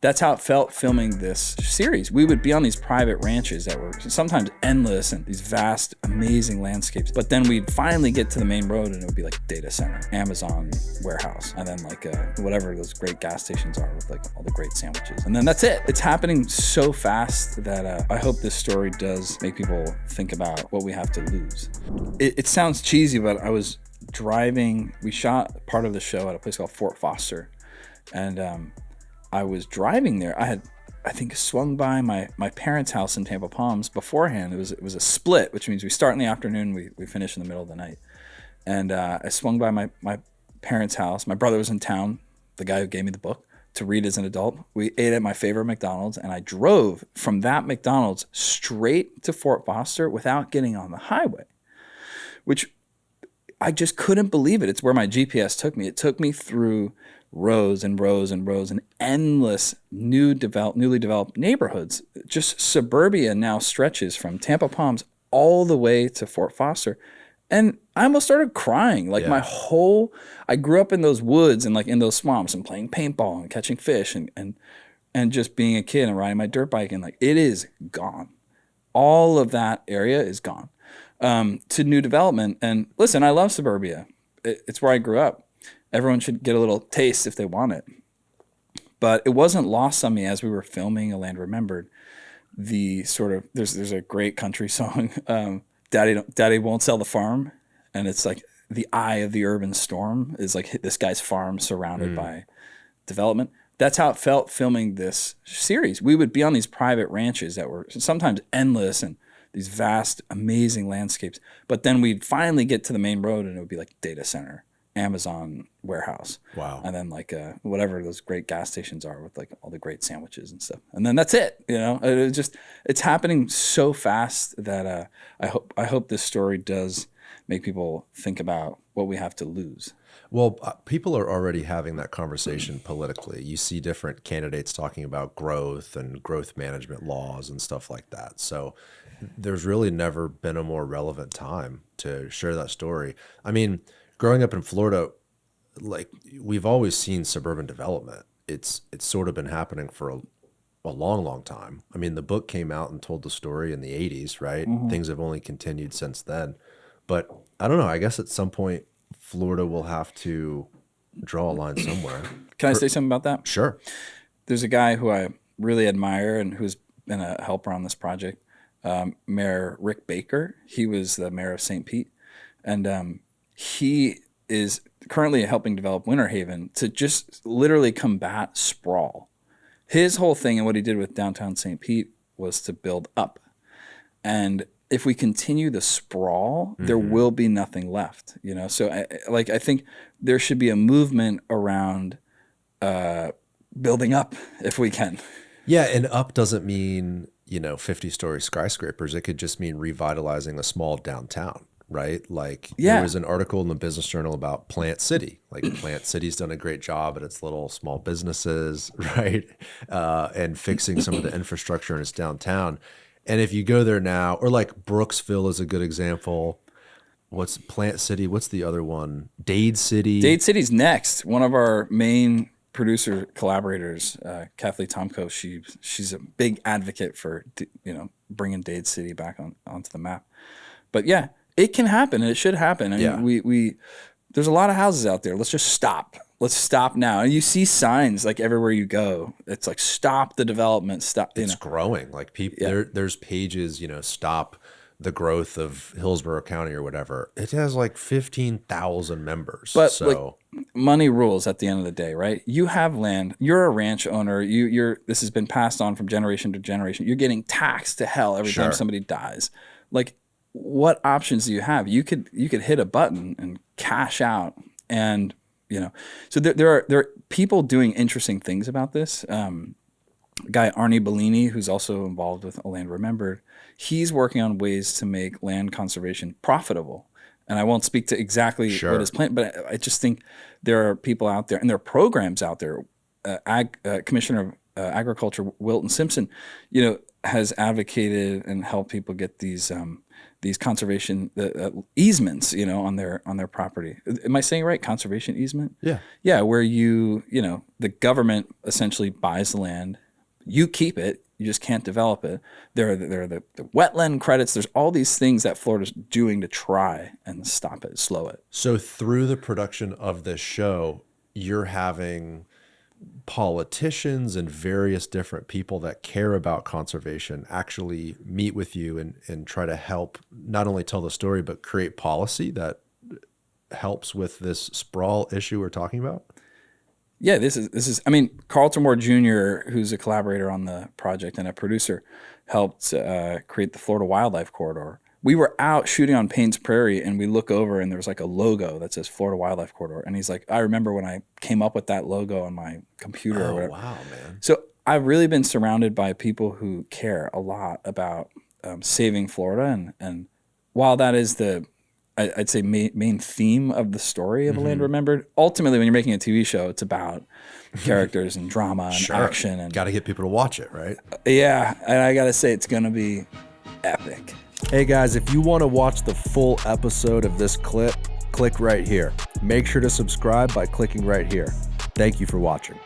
That's how it felt filming this series. We would be on these private ranches that were sometimes endless and these vast, amazing landscapes. But then we'd finally get to the main road and it would be like data center, Amazon warehouse, and then like whatever those great gas stations are with like all the great sandwiches. And then that's it. It's happening so fast that I hope this story does make people think about what we have to lose. It sounds cheesy, but I was driving, we shot part of the show at a place called Fort Foster. And I was driving there. I think swung by my parents' house in Tampa Palms beforehand. It was a split, which means we start in the afternoon, we finish in the middle of the night. And I swung by my parents' house. My brother was in town, the guy who gave me the book, to read as an adult. We ate at my favorite McDonald's, and I drove from that McDonald's straight to Fort Foster without getting on the highway, which I just couldn't believe it. It's where my GPS took me. It took me through rows and rows and rows and endless newly developed neighborhoods. Just suburbia now stretches from Tampa Palms all the way to Fort Foster. And I almost started crying. Like I grew up in those woods and like in those swamps and playing paintball and catching fish and just being a kid and riding my dirt bike, and like it is gone. All of that area is gone to new development. And listen, I love suburbia. It's where I grew up. Everyone should get a little taste if they want it. But it wasn't lost on me as we were filming A Land Remembered. The sort of, there's a great country song, Daddy Won't Sell the Farm. And it's like the eye of the urban storm is like this guy's farm surrounded by development. That's how it felt filming this series. We would be on these private ranches that were sometimes endless and these vast, amazing landscapes. But then we'd finally get to the main road and it would be like data center, Amazon warehouse. Wow. And then like whatever those great gas stations are with like all the great sandwiches and stuff. And then that's it. It's happening so fast that I hope this story does make people think about what we have to lose. Well, people are already having that conversation politically. You see different candidates talking about growth and growth management laws and stuff like that. So there's really never been a more relevant time to share that story. I mean, growing up in Florida, like we've always seen suburban development. It's sort of been happening for a long, long time. I mean, the book came out and told the story in the 80s, right? Mm-hmm. Things have only continued since then. But I don't know. I guess at some point, Florida will have to draw a line somewhere. Can I say something about that? Sure. There's a guy who I really admire and who's been a helper on this project, Mayor Rick Baker. He was the mayor of St. Pete. And he is currently helping develop Winter Haven to just literally combat sprawl. His whole thing and what he did with downtown St. Pete was to build up. And if we continue the sprawl, there will be nothing left, So I think there should be a movement around building up if we can. Yeah, and up doesn't mean, 50-story skyscrapers. It could just mean revitalizing a small downtown, right? There was an article in the Business Journal about Plant City. Plant City's done a great job at its little small businesses, right? And fixing some of the infrastructure in its downtown. And if you go there now, or like Brooksville is a good example. What's Plant City? What's the other one? Dade City. Dade City's next. One of our main producer collaborators, Kathleen Tomko, she's a big advocate for bringing Dade City back onto the map. But yeah, it can happen and it should happen. I mean, we there's a lot of houses out there. Let's just stop. Let's stop now. And you see signs like everywhere you go. It's like stop the development. Stop. It's growing. Like people, there's pages. Stop the growth of Hillsborough County or whatever. It has like 15,000 members. But money rules at the end of the day, right? You have land. You're a ranch owner. This has been passed on from generation to generation. You're getting taxed to hell every time somebody dies. Like, what options do you have? You could hit a button and cash out and. So there are people doing interesting things about this. Guy Arnie Bellini, who's also involved with A Land Remembered, he's working on ways to make land conservation profitable. And I won't speak to exactly what his plan, but I just think there are people out there and there are programs out there. Commissioner of Agriculture Wilton Simpson, has advocated and helped people get these these conservation easements, on their property. Am I saying it right? Conservation easement? Yeah. Yeah, where the government essentially buys the land, you keep it, you just can't develop it. There are the wetland credits. There's all these things that Florida's doing to try and stop it, slow it. So through the production of this show, you're having politicians and various different people that care about conservation actually meet with you and try to help not only tell the story, but create policy that helps with this sprawl issue we're talking about? Yeah, this is. I mean, Carlton Moore Jr., who's a collaborator on the project and a producer, helped create the Florida Wildlife Corridor. We were out shooting on Payne's Prairie, and we look over, and there was like a logo that says Florida Wildlife Corridor. And he's like, I remember when I came up with that logo on my computer or whatever. Wow, man. So I've really been surrounded by people who care a lot about saving Florida, and while that is I'd say main theme of the story of A Land Remembered, ultimately when you're making a TV show, it's about characters and drama and action. And got to get people to watch it, right? Yeah, and I got to say it's going to be epic. Hey guys, if you want to watch the full episode of this clip, click right here. Make sure to subscribe by clicking right here. Thank you for watching.